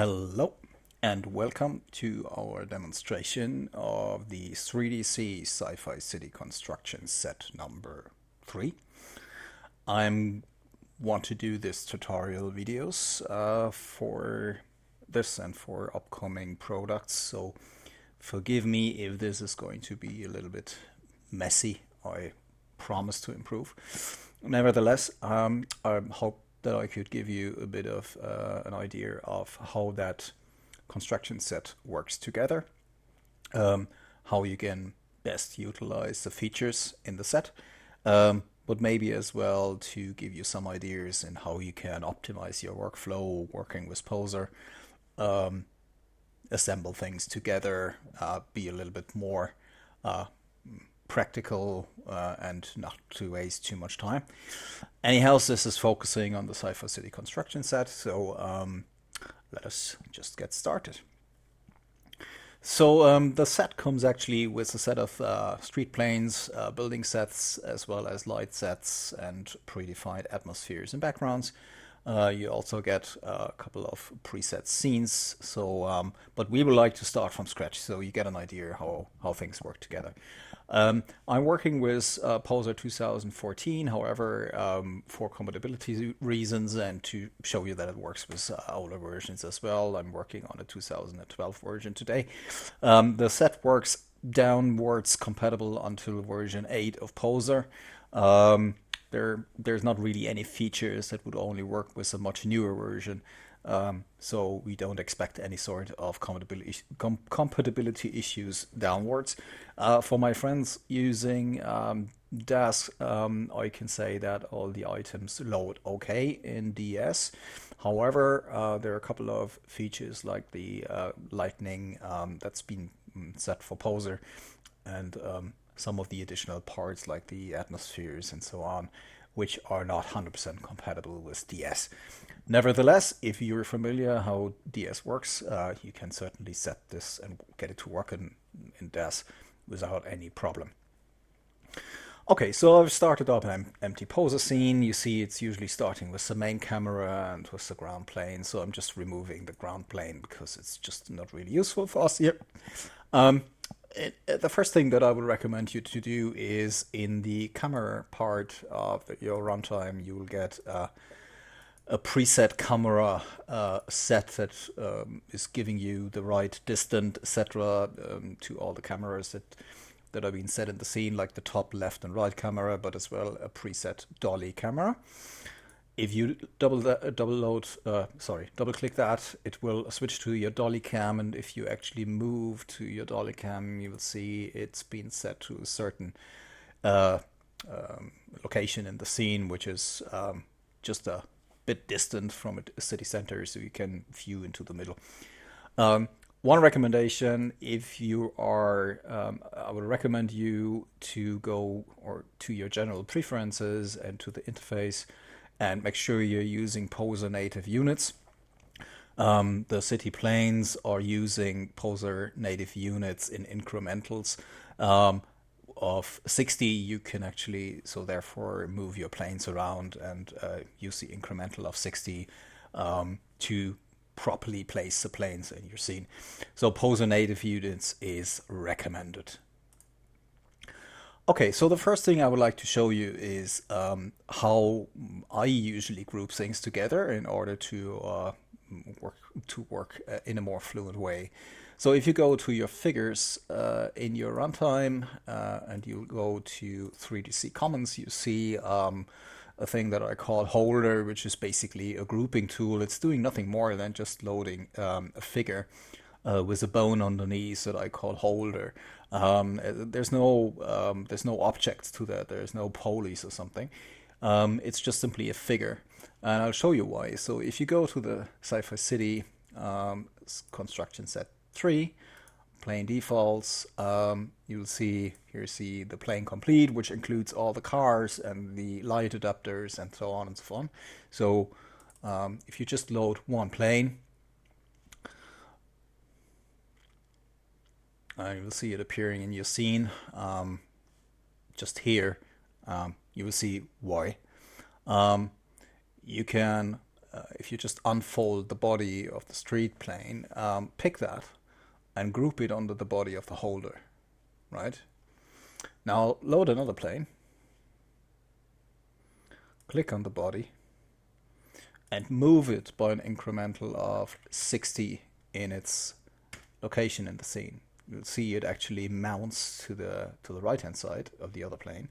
Hello and welcome to our demonstration of the 3DC SciFi City Construction Set number 3. I want to do this tutorial videos for this and for upcoming products, so forgive me if this is going to be a little bit messy. I promise to improve. Nevertheless, I hope that I could give you a bit of an idea of how that construction set works together, how you can best utilize the features in the set, but maybe as well to give you some ideas in how you can optimize your workflow working with Poser, assemble things together, be a little bit more practical and not to waste too much time. Anyhow, this is focusing on the SciFi City Construction Set, so let us just get started. So the set comes actually with a set of street planes, building sets, as well as light sets and predefined atmospheres and backgrounds. You also get a couple of preset scenes. So, but we would like to start from scratch, so you get an idea how things work together. I'm working with Poser 2014, however, for compatibility reasons and to show you that it works with older versions as well, I'm working on a 2012 version today. The set works downwards compatible until version 8 of Poser. There's not really any features that would only work with a much newer version. So we don't expect any sort of compatibility issues downwards. For my friends using DAS, I can say that all the items load okay in DS. However, there are a couple of features like the lightning that's been set for Poser, and some of the additional parts like the atmospheres and so on, which are not 100% compatible with DS. Nevertheless, if you're familiar how DS works, you can certainly set this and get it to work in DS without any problem. Okay, so I've started up an empty Poser scene. You see it's usually starting with the main camera and with the ground plane, so I'm just removing the ground plane because it's just not really useful for us here. The first thing that I would recommend you to do is in the camera part of your runtime, you will get a preset camera set that is giving you the right distance, etc., to all the cameras that have been set in the scene, like the top left and right camera, but as well a preset dolly camera. If you double click that, it will switch to your dolly cam, and if you actually move to your dolly cam, you will see it's been set to a certain location in the scene, which is just a bit distant from a city center, so you can view into the middle. One recommendation, if you are, I would recommend you to go to your general preferences and to the interface and make sure you're using Poser native units. The city planes are using Poser native units in incrementals of 60. You can actually, so therefore, move your planes around and use the incremental of 60 to properly place the planes in your scene. So Poser native units is recommended. Okay, so the first thing I would like to show you is how I usually group things together in order to work in a more fluent way. So if you go to your figures in your runtime and you go to 3DC Commons, you see a thing that I call holder, which is basically a grouping tool. It's doing nothing more than just loading a figure with a bone underneath that I call holder. There's no objects to that. There's no polies or something. It's just simply a figure, and I'll show you why. So if you go to the SciFi City Construction Set 3 plane defaults, you'll see the plane complete, which includes all the cars and the light adapters and so on and so on. So if you just load one plane, you will see it appearing in your scene. Just here, you will see why. You can if you just unfold the body of the street plane, pick that and group it under the body of the holder, right? Now load another plane, click on the body, and move it by an incremental of 60 in its location in the scene. You'll see it actually mounts to the right hand side of the other plane.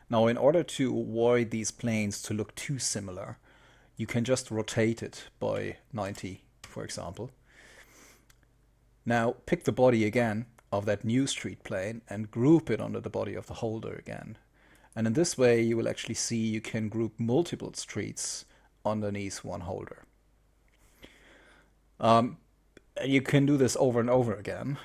Now, in order to avoid these planes to look too similar, you can just rotate it by 90, for example. Now pick the body again of that new street plane and group it under the body of the holder again. And in this way you will actually see you can group multiple streets underneath one holder. You can do this over and over again.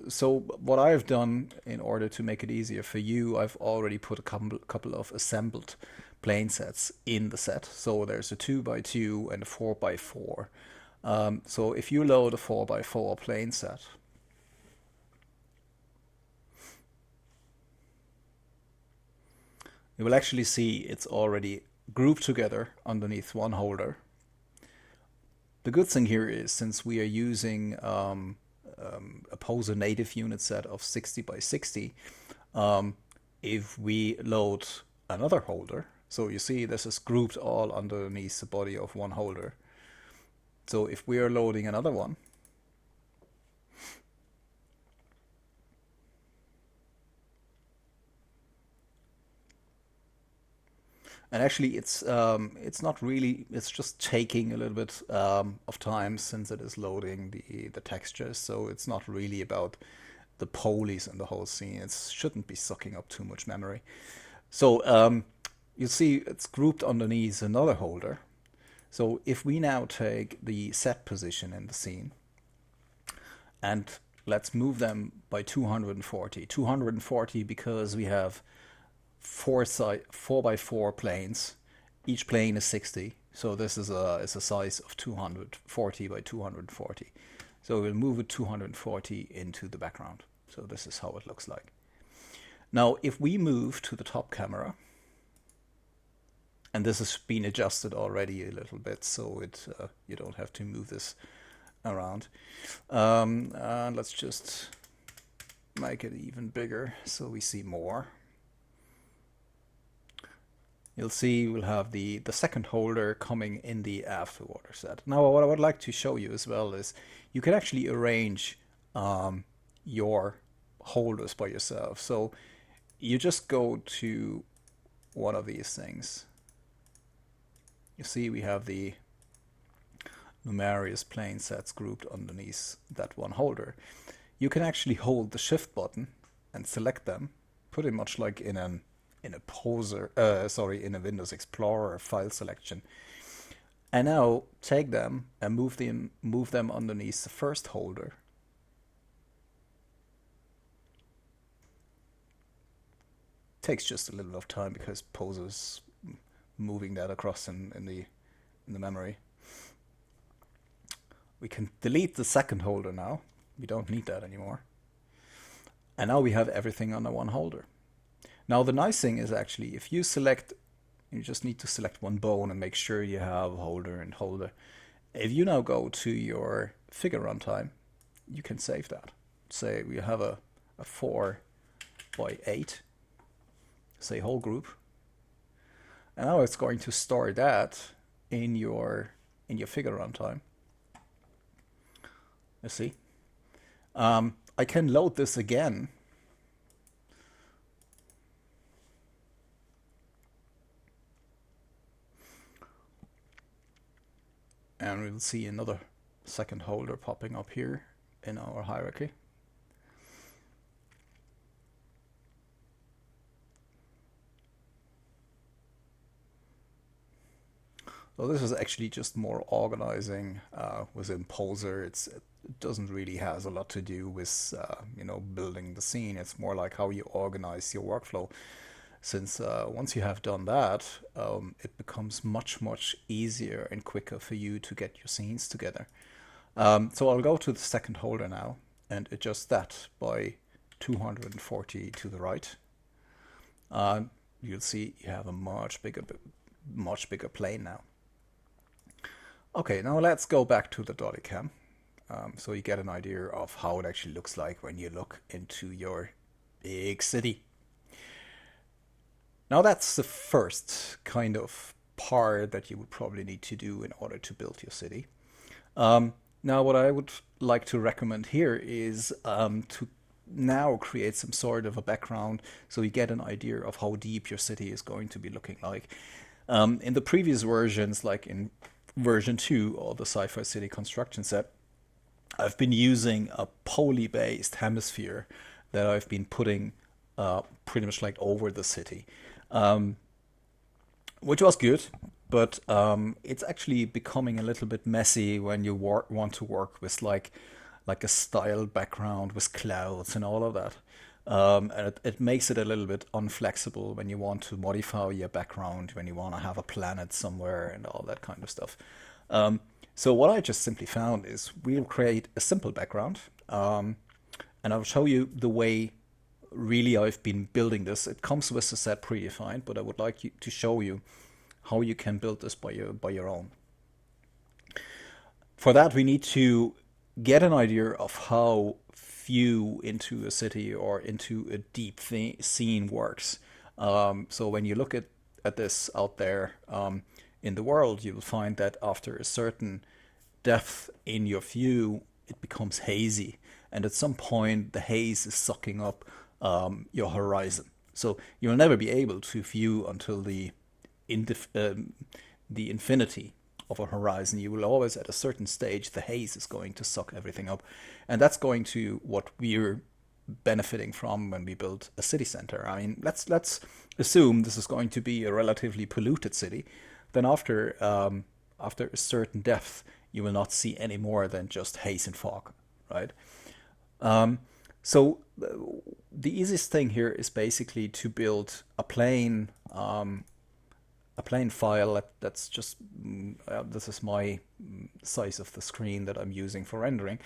So what I've done in order to make it easier for you, I've already put a couple of assembled plane sets in the set. So there's a 2x2 and a 4x4. So if you load a 4x4 plane set, you will actually see it's already grouped together underneath one holder. The good thing here is, since we are using a Poser native unit set of 60x60, if we load another holder, so you see this is grouped all underneath the body of one holder. So if we are loading another one, and actually it's not really, it's just taking a little bit of time since it is loading the textures, so it's not really about the polys and the whole scene. It shouldn't be sucking up too much memory. So you see it's grouped underneath another holder. So if we now take the set position in the scene and let's move them by 240 because we have 4x4 planes. Each plane is 60, so this is a size of 240 by 240. So we'll move it 240 into the background. So this is how it looks like. Now if we move to the top camera, and this has been adjusted already a little bit, so it you don't have to move this around. And let's just make it even bigger so we see more. You'll see we'll have the second holder coming in the afterwater set. Now what I would like to show you as well is you can actually arrange your holders by yourself. So you just go to one of these things. You see we have the numerous plane sets grouped underneath that one holder. You can actually hold the shift button and select them, pretty much like in a Poser, in a Windows Explorer file selection. And now take them and move them underneath the first holder. Takes just a little bit of time because Poser's moving that across in the memory. We can delete the second holder now. We don't need that anymore. And now we have everything under one holder. Now the nice thing is actually if you select, you just need to select one bone and make sure you have holder and holder. If you now go to your figure runtime, you can save that. Say we have a 4x8, say whole group. And now it's going to store that in your figure runtime. You see, I can load this again. And we'll see another second holder popping up here in our hierarchy. So this is actually just more organizing within Poser. It doesn't really has a lot to do with building the scene. It's more like how you organize your workflow. Since once you have done that, it becomes much easier and quicker for you to get your scenes together. So I'll go to the second holder now and adjust that by 240 to the right. You'll see you have a much bigger plane now. Okay, now let's go back to the dolly cam, so you get an idea of how it actually looks like when you look into your big city. Now that's the first kind of part that you would probably need to do in order to build your city. Now, what I would like to recommend here is to now create some sort of a background so you get an idea of how deep your city is going to be looking like. In the previous versions, like in version 2 of the SciFi City Construction Set, I've been using a poly-based hemisphere that I've been putting pretty much like over the city, which was good, but it's actually becoming a little bit messy when you want to work with like a style background with clouds and all of that. And it makes it a little bit unflexible when you want to modify your background, when you want to have a planet somewhere and all that kind of stuff. So what I just simply found is we'll create a simple background, and I'll show you the way really I've been building this. It comes with the set predefined, but I would like to show you how you can build this by your own. For that, we need to get an idea of how view into a city or into a deep scene works. So when you look at this out there in the world, you will find that after a certain depth in your view, it becomes hazy. And at some point, the haze is sucking up your horizon. So you'll never be able to view until the infinity of a horizon. You will always, at a certain stage, the haze is going to suck everything up, and that's going to what we're benefiting from when we build a city center. I mean, let's assume this is going to be a relatively polluted city. Then after a certain depth, you will not see any more than just haze and fog, right? So the easiest thing here is basically to build a plain file that's just this is my size of the screen that I'm using for rendering.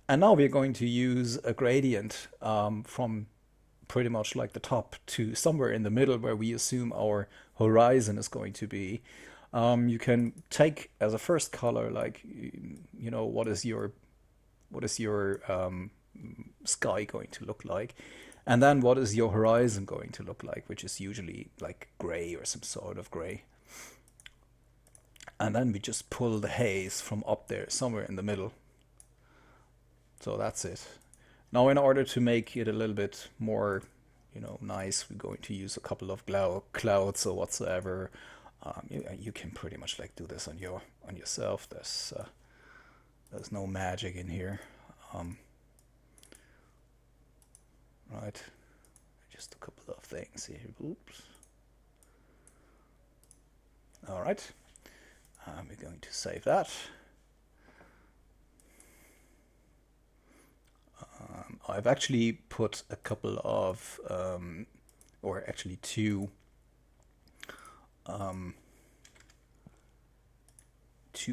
And now we're going to use a gradient from pretty much like the top to somewhere in the middle where we assume our horizon is going to be. You can take as a first color, like, you know, what is your sky going to look like, and then what is your horizon going to look like, which is usually like gray or some sort of gray. And then we just pull the haze from up there somewhere in the middle. So that's it. Now, in order to make it a little bit more, you know, nice, we're going to use a couple of clouds or whatsoever. You can pretty much like do this on yourself. There's no magic in here. Right, just a couple of things here. Oops. All right, we're going to save that. I've actually put a couple of, or actually two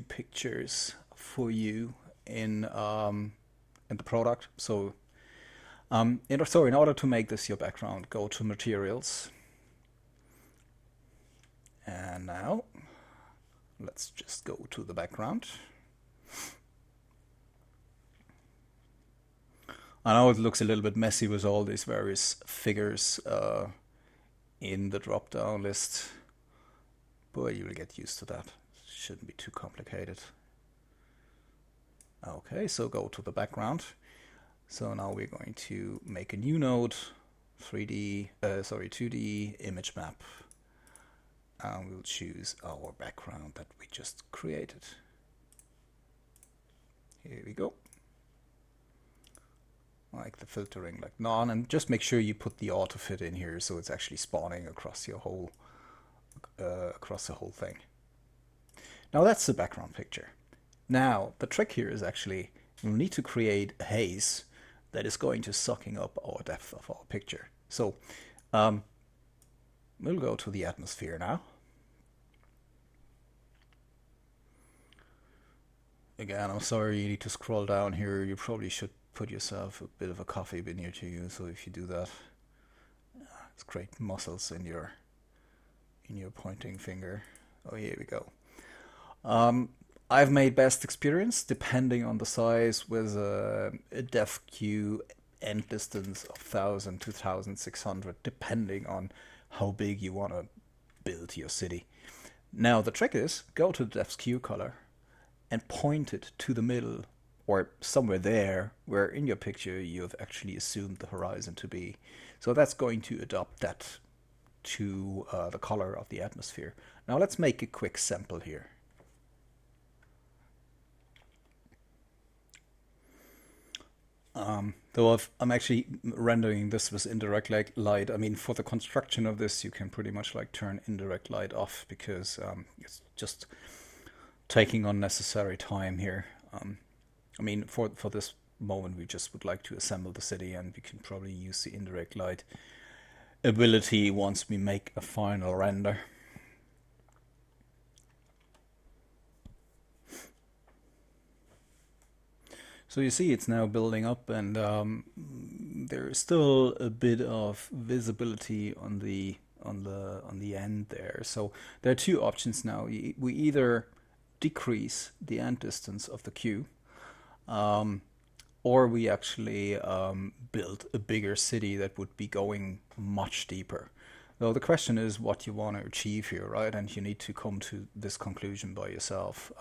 pictures for you in the product. So in order to make this your background, go to Materials. And now, let's just go to the background. I know it looks a little bit messy with all these various figures in the drop-down list, but you will get used to that. Shouldn't be too complicated. Okay, so go to the background. So now we're going to make a new node, 2D image map, and we'll choose our background that we just created. Here we go. Like the filtering, like none, and just make sure you put the auto fit in here so it's actually spawning across your whole, across the whole thing. Now that's the background picture. Now the trick here is actually we'll need to create a haze that is going to sucking up our depth of our picture. So we'll go to the atmosphere now. Again, I'm sorry you need to scroll down here. You probably should put yourself a bit of a coffee bin near to you. So if you do that, it's great muscles in your pointing finger. Oh, here we go. I've made best experience depending on the size with a depth queue end distance of 1000 to 1600, depending on how big you want to build your city. Now the trick is go to the depth queue color and point it to the middle or somewhere there where in your picture you've actually assumed the horizon to be. So that's going to adopt that to the color of the atmosphere. Now let's make a quick sample here. Though I'm actually rendering this with indirect light. I mean, for the construction of this, you can pretty much like turn indirect light off because it's just taking unnecessary time here. I mean, for this moment, we just would like to assemble the city, and we can probably use the indirect light ability once we make a final render. So you see it's now building up, and there is still a bit of visibility on the end there. So there are two options now. We either decrease the end distance of the queue, or we actually build a bigger city that would be going much deeper. So the question is what you want to achieve here, right? And you need to come to this conclusion by yourself.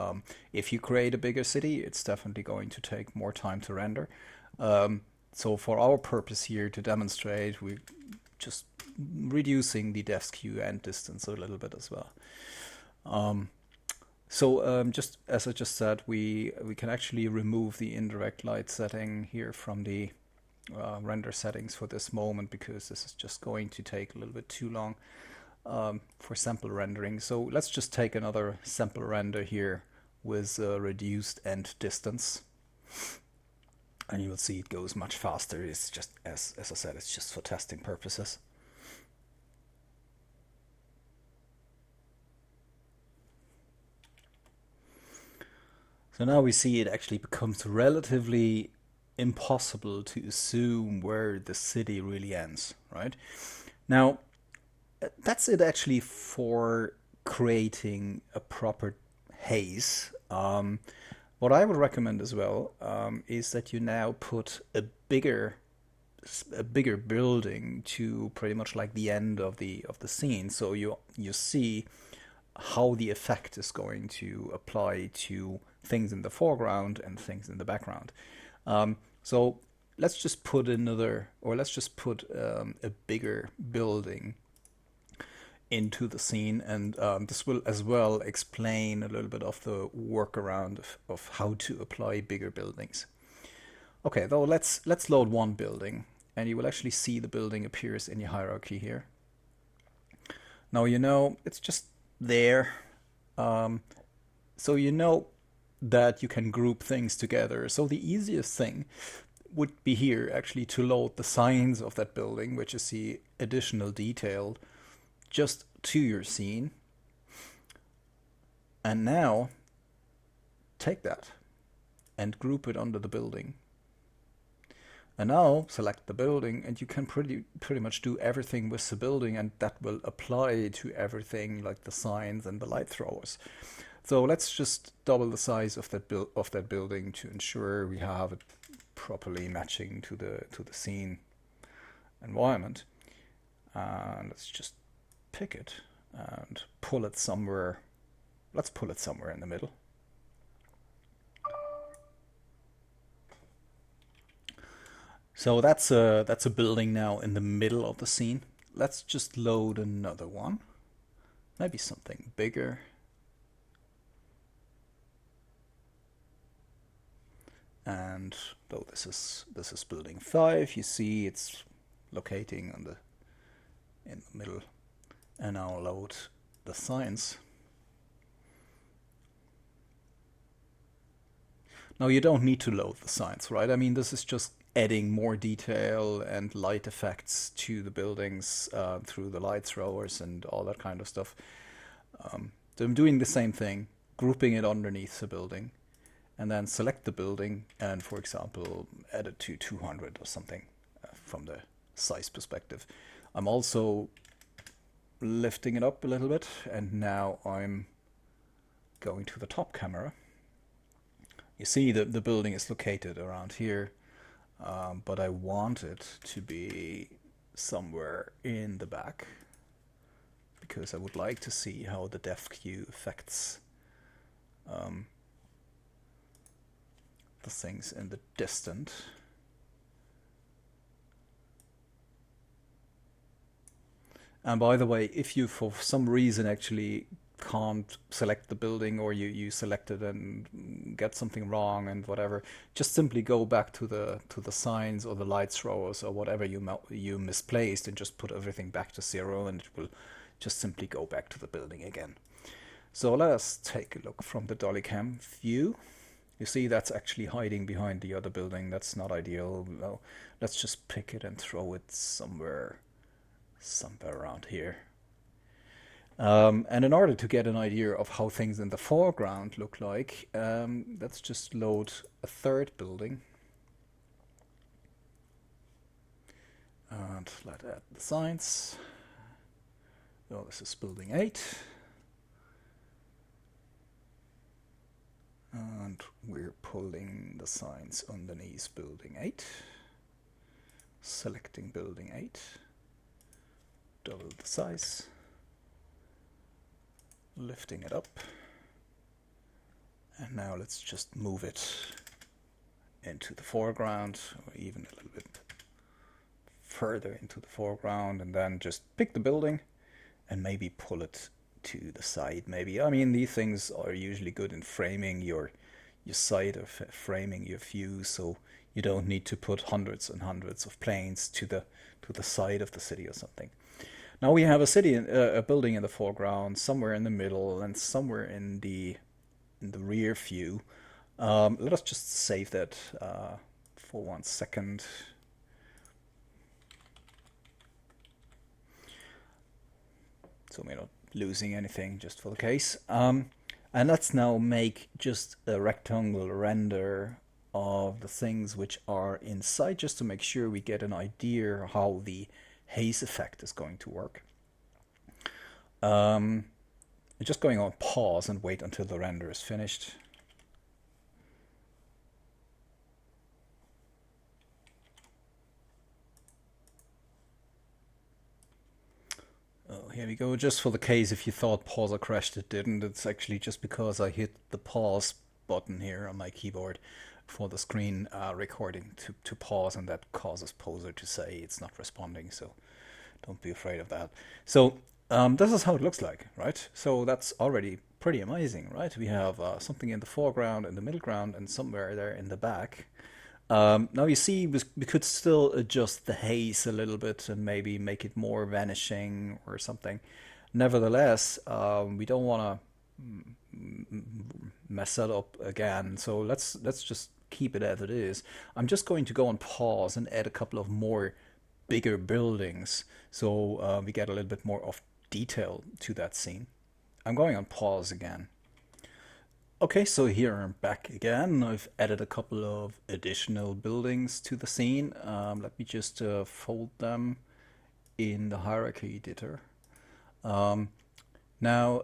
If you create a bigger city, it's definitely going to take more time to render. So for our purpose here to demonstrate, we're just reducing the depth queue end distance a little bit as well. Just as I just said, we can actually remove the indirect light setting here from the render settings for this moment because this is just going to take a little bit too long for sample rendering. So let's just take another sample render here with reduced end distance, and you will see it goes much faster. It's just, as I said, it's just for testing purposes. So now we see it actually becomes relatively impossible to assume where the city really ends, right? Now, that's it actually for creating a proper haze. What I would recommend as well is that you now put a bigger building to pretty much like the end of the scene, so you see how the effect is going to apply to things in the foreground and things in the background. So let's just put a bigger building into the scene, and this will as well explain a little bit of the workaround of how to apply bigger buildings. Okay, though let's load one building, and you will actually see the building appears in your hierarchy here. Now you know it's just there, so you know that you can group things together. So the easiest thing would be here actually to load the signs of that building, which is the additional detail, just to your scene. And now take that and group it under the building. And now select the building, and you can pretty much do everything with the building, and that will apply to everything like the signs and the light throwers. So let's just double the size of that building to ensure we have it properly matching to the scene environment. And let's just pick it and pull it somewhere. Let's pull it somewhere in the middle. So that's a building now in the middle of the scene. Let's just load another one. Maybe something bigger. And though this is building 5, you see it's locating in the middle. And I'll load the signs. Now you don't need to load the signs, right? I mean, this is just adding more detail and light effects to the buildings through the light throwers and all that kind of stuff. So I'm doing the same thing, grouping it underneath the building, and then select the building and, for example, add it to 200 or something from the size perspective. I'm also lifting it up a little bit, and now I'm going to the top camera You see the building is located around here, but I want it to be somewhere in the back because I would like to see how the depth queue affects the things in the distant. And by the way, if you for some reason actually can't select the building, or you select it and get something wrong and whatever, just simply go back to the signs or the light throwers or whatever you misplaced, and just put everything back to 0, and it will just simply go back to the building again. So let us take a look from the dolly cam view. You see that's actually hiding behind the other building. That's not ideal. Well, let's just pick it and throw it somewhere around here. And in order to get an idea of how things in the foreground look like, let's just load a third building. And let's add the signs. Oh, this is building 8. And we're pulling the signs underneath building 8. Selecting building 8. Double the size. Lifting it up. And now let's just move it into the foreground, or even a little bit further into the foreground, and then just pick the building and maybe pull it to the side. Maybe, I mean, these things are usually good in framing your site, or framing your view, so you don't need to put hundreds and hundreds of planes to the side of the city or something. Now we have a building in the foreground, somewhere in the middle, and somewhere in the rear view. Let us just save that for 1 second. So we're not losing anything, just for the case. And let's now make just a rectangle render of the things which are inside, just to make sure we get an idea how the haze effect is going to work. I'm just going on pause and wait until the render is finished. Oh, here we go. Just for the case, if you thought pauser crashed, it didn't. It's actually just because I hit the pause button here on my keyboard for the screen recording to pause, and that causes Poser to say it's not responding, so don't be afraid of that. So this is how it looks like, right? So that's already pretty amazing, right? We have something in the foreground, in the middle ground, and somewhere there in the back. Now you see we could still adjust the haze a little bit and maybe make it more vanishing or something. Nevertheless, we don't want to mess that up again, so let's just keep it as it is. I'm just going to go on pause and add a couple of more bigger buildings, so we get a little bit more of detail to that scene. I'm going on pause again. Okay, so here I'm back again. I've added a couple of additional buildings to the scene. Let me just fold them in the hierarchy editor. Now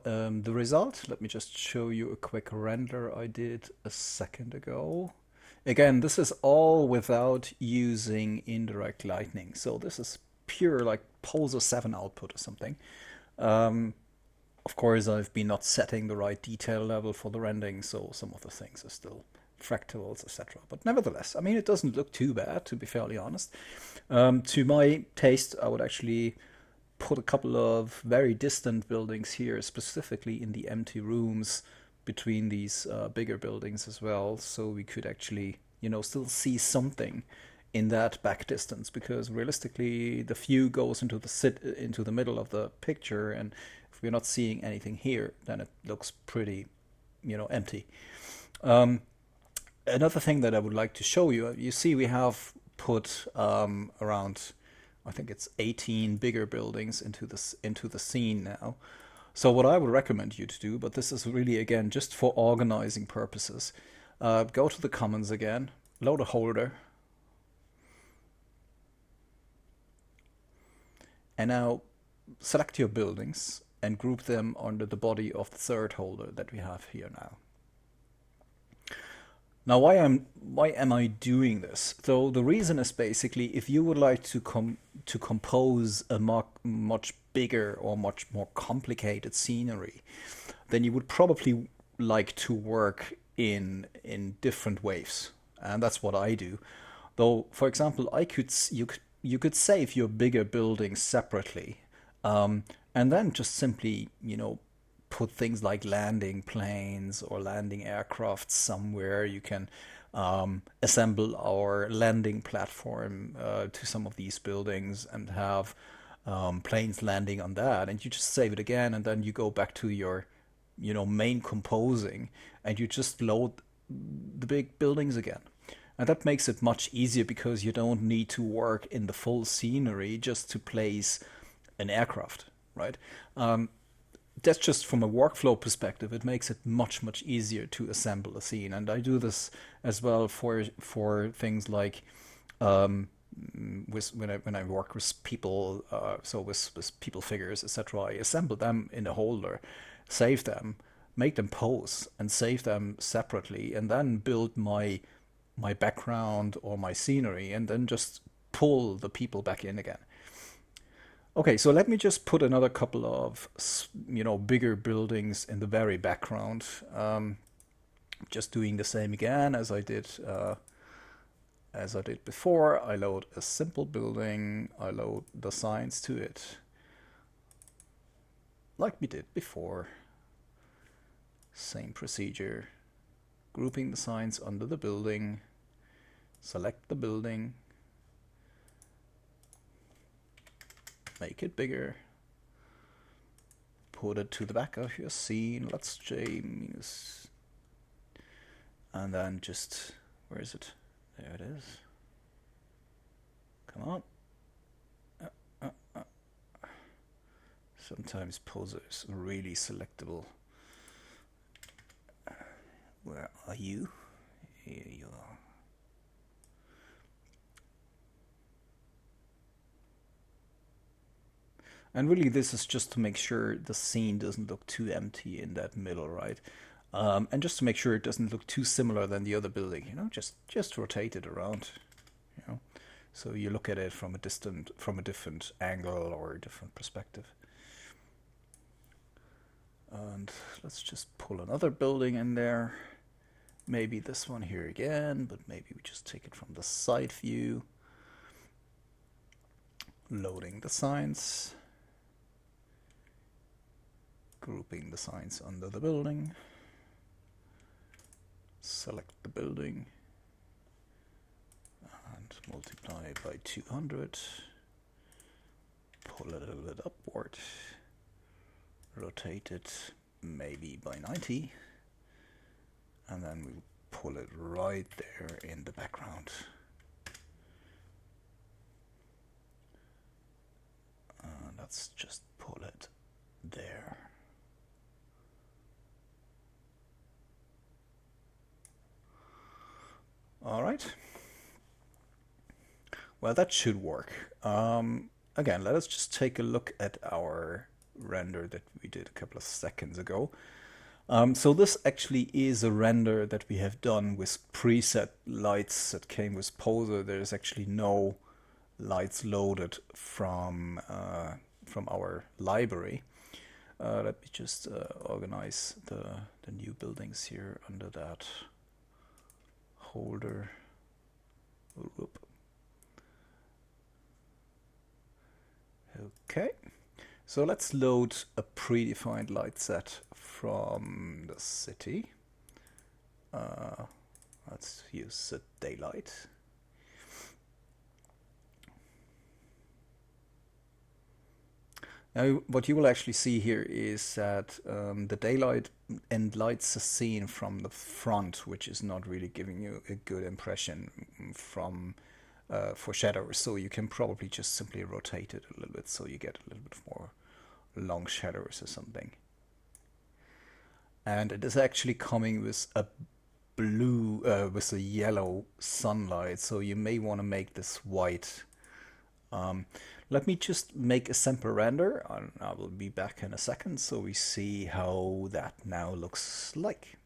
the result, let me just show you a quick render I did a second ago. Again, this is all without using indirect lighting. So this is pure like Poser 7 output or something. Of course, I've been not setting the right detail level for the rendering, so some of the things are still fractals, etc. But nevertheless, I mean, it doesn't look too bad, to be fairly honest. To my taste, I would actually put a couple of very distant buildings here, specifically in the empty rooms between these bigger buildings as well, so we could actually, you know, still see something in that back distance, because realistically the view goes into the middle of the picture, and if we're not seeing anything here, then it looks pretty, you know, empty. Another thing that I would like to show you, you see we have put around, I think it's 18 bigger buildings into the scene now. So what I would recommend you to do, but this is really again just for organizing purposes, go to the commons again, load a holder, and now select your buildings and group them under the body of the third holder that we have here now. Now, why am I doing this? So the reason is basically if you would like to compose a much bigger or much more complicated scenery, then you would probably like to work in different waves, and that's what I do. Though, for example, you could save your bigger buildings separately, and then just simply put things like landing planes or landing aircraft somewhere. You can assemble our landing platform to some of these buildings and have planes landing on that, and you just save it again, and then you go back to your main composing, and you just load the big buildings again. And that makes it much easier because you don't need to work in the full scenery just to place an aircraft, right? That's just from a workflow perspective. It makes it much easier to assemble a scene, and I do this as well for things like when I work with people, so with people figures, etc. I assemble them in a holder, save them, make them pose, and save them separately, and then build my background or my scenery, and then just pull the people back in again. Okay, so let me just put another couple of bigger buildings in the very background. Just doing the same again as I did before. I load a simple building. I load the signs to it, like we did before. Same procedure. Grouping the signs under the building. Select the building. Make it bigger. Put it to the back of your scene. Let's J minus. And then just, where is it? There it is. Come on. Sometimes poser is really selectable. Where are you? Here you are. And really, this is just to make sure the scene doesn't look too empty in that middle, right? And just to make sure it doesn't look too similar than the other building, just rotate it around, you know, so you look at it from from a different angle or a different perspective. And let's just pull another building in there. Maybe this one here again, but maybe we just take it from the side view. Loading the signs. Grouping the signs under the building. Select the building. And multiply by 200. Pull it a little bit upward. Rotate it maybe by 90. And then we pull it right there in the background. Let's just pull it there. All right. Well, that should work. Again, let us just take a look at our render that we did a couple of seconds ago. So this actually is a render that we have done with preset lights that came with Poser. There's actually no lights loaded from our library. Let me just organize the new buildings here under that holder. Whoop. Okay, so let's load a predefined light set from the city. Let's use the daylight. Now, what you will actually see here is that the daylight and lights the scene from the front, which is not really giving you a good impression from for shadows. So you can probably just simply rotate it a little bit so you get a little bit more long shadows or something. And it is actually coming with a blue, with a yellow sunlight. So you may want to make this white. Let me just make a sample render, and I will be back in a second so we see how that now looks like.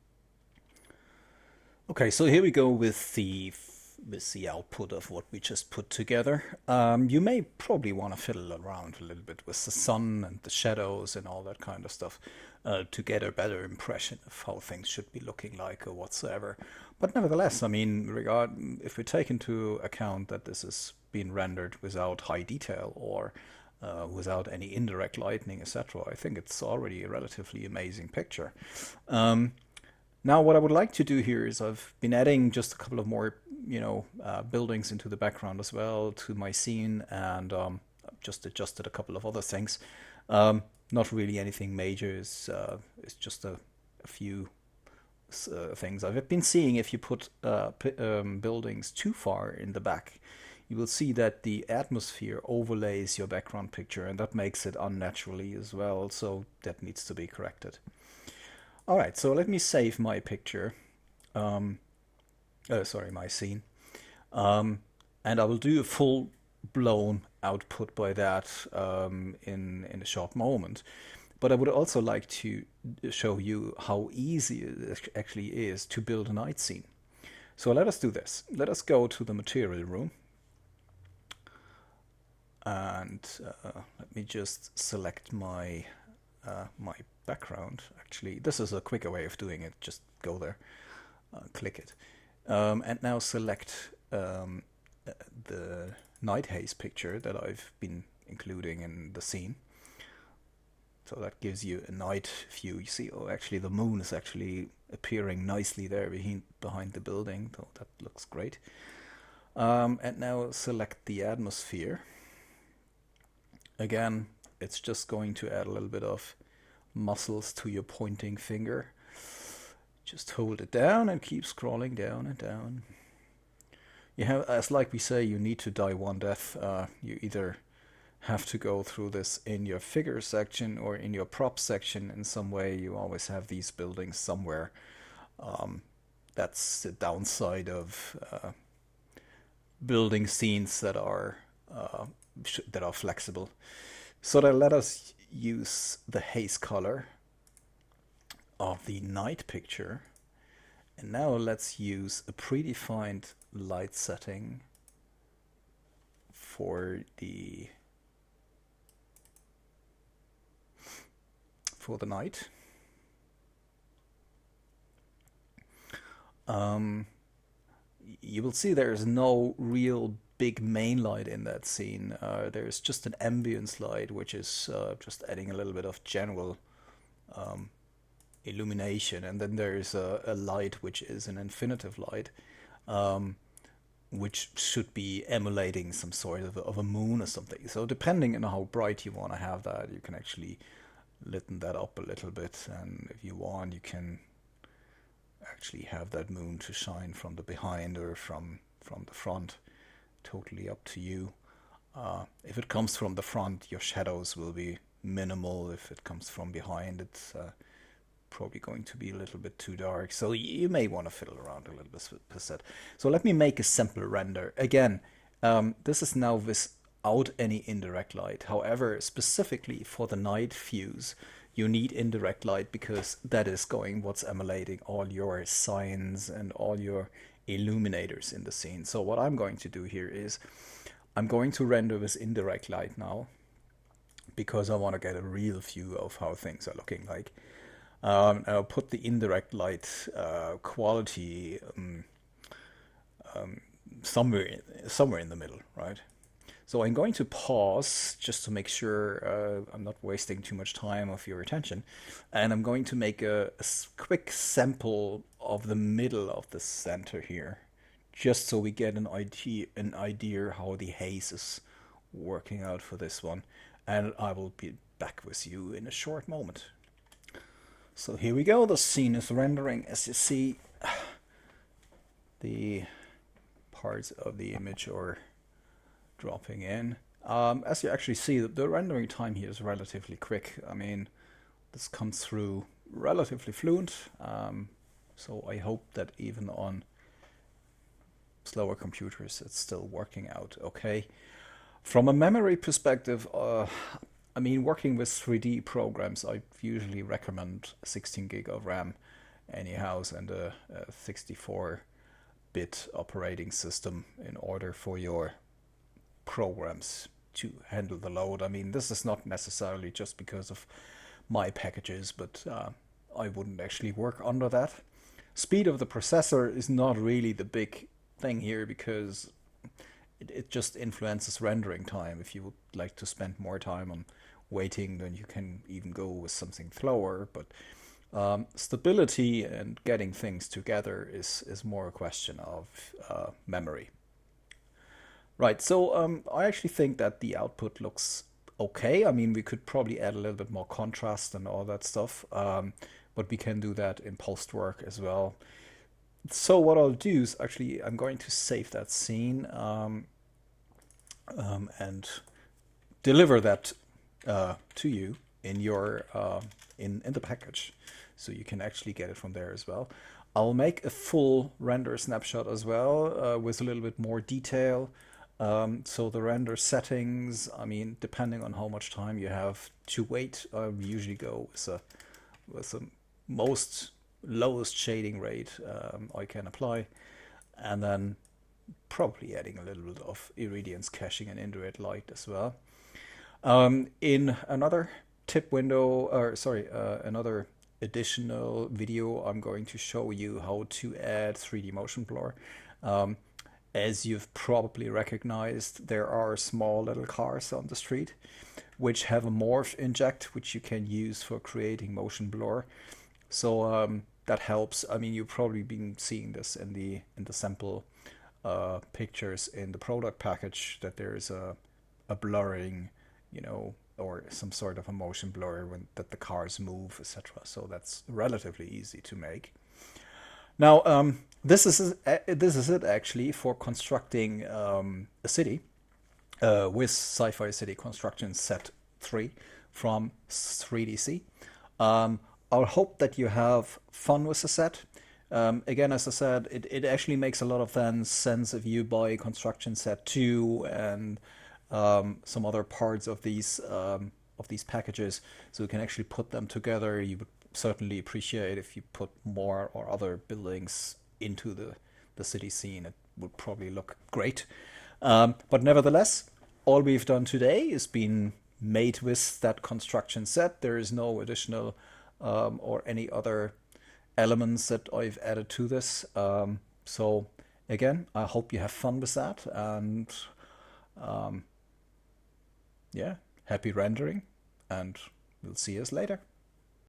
Okay, so here we go with the output of what we just put together. You may probably want to fiddle around a little bit with the sun and the shadows and all that kind of stuff to get a better impression of how things should be looking like or whatsoever. But nevertheless, I mean, if we take into account that this is being rendered without high detail or without any indirect lighting, etc., I think it's already a relatively amazing picture. Um, Now, what I would like to do here is I've been adding just a couple of more, buildings into the background as well to my scene, and just adjusted a couple of other things. Not really anything major. It's just a few things. I've been seeing if you put buildings too far in the back, you will see that the atmosphere overlays your background picture, and that makes it unnaturally as well. So that needs to be corrected. All right, so let me save my picture. Um, sorry, my scene. Um, and I will do a full blown output by that in a short moment. But I would also like to show you how easy it actually is to build a night scene. So let us do this. Let us go to the material room and let me just select my background. Actually, this is a quicker way of doing it. Just go there, click it, and now select the night haze picture that I've been including in the scene. So that gives you a night view. You see, oh, actually the moon is actually appearing nicely there behind the building. So that looks great. And now select the atmosphere. Again, it's just going to add a little bit of muscles to your pointing finger. Just hold it down and keep scrolling down and down. You have, as like we say, you need to die one death. You either have to go through this in your figure section or in your prop section in some way. You always have these buildings somewhere. Um, that's the downside of building scenes uh, that are flexible. So that let us use the haze color of the night picture. And now let's use a predefined light setting for the night. Um, you will see there's no real big main light in that scene. There's just an ambience light, which is just adding a little bit of general um, illumination, and then there's a light which is an infinitive light, um, which should be emulating some sort of a moon or something. So depending on how bright you want to have that, you can actually lighten that up a little bit, and if you want, you can actually have that moon to shine from the behind or from the front. Totally up to you. If it comes from the front, your shadows will be minimal. If it comes from behind, it's probably going to be a little bit too dark. So you may want to fiddle around a little bit with that. So let me make a simple render. Again, this is now without any indirect light. However, specifically for the night views, you need indirect light because that is what's emulating all your signs and all your illuminators in the scene. So what I'm going to do here is I'm going to render with indirect light now because I want to get a real view of how things are looking like. I'll put the indirect light quality somewhere in the middle, right? So I'm going to pause just to make sure I'm not wasting too much time of your attention. And I'm going to make a quick sample of the middle of the center here, just so we get an idea how the haze is working out for this one. And I will be back with you in a short moment. So here we go. The scene is rendering. As you see, the parts of the image are dropping in. As you actually see, the rendering time here is relatively quick. I mean, this comes through relatively fluent. So I hope that even on slower computers, it's still working out okay. From a memory perspective, I mean, working with 3D programs, I usually recommend 16 gig of RAM any house and a 64-bit operating system in order for your programs to handle the load. I mean, this is not necessarily just because of my packages, but I wouldn't actually work under that. Speed of the processor is not really the big thing here because it just influences rendering time. If you would like to spend more time on waiting, then you can even go with something slower. But stability and getting things together is more a question of memory. Right, so I actually think that the output looks okay. I mean, we could probably add a little bit more contrast and all that stuff, but we can do that in post work as well. So what I'll do is actually I'm going to save that scene and deliver that to you in your in the package, so you can actually get it from there as well. I'll make a full render snapshot as well with a little bit more detail. So the render settings, I mean, depending on how much time you have to wait, I usually go with the most lowest shading rate I can apply, and then probably adding a little bit of irradiance caching and indirect light as well. In another tip window, or sorry, another additional video, I'm going to show you how to add 3D motion blur. As you've probably recognized, there are small little cars on the street which have a morph inject, which you can use for creating motion blur. So that helps. I mean, you've probably been seeing this in the sample pictures in the product package, that there's a blurring, you know, or some sort of a motion blur when that the cars move, etc. So that's relatively easy to make. Now, this is it actually for constructing a city with SciFi City Construction Set 3 from 3DC. I'll hope that you have fun with the set. Again, as I said, it actually makes a lot of sense if you buy Construction Set 2 and some other parts of these packages, so you can actually put them together. You would certainly appreciate if you put more or other buildings into the city scene. It would probably look great. But nevertheless, all we've done today is been made with that construction set. There is no additional or any other elements that I've added to this. So again, I hope you have fun with that, and yeah, happy rendering, and we'll see us later.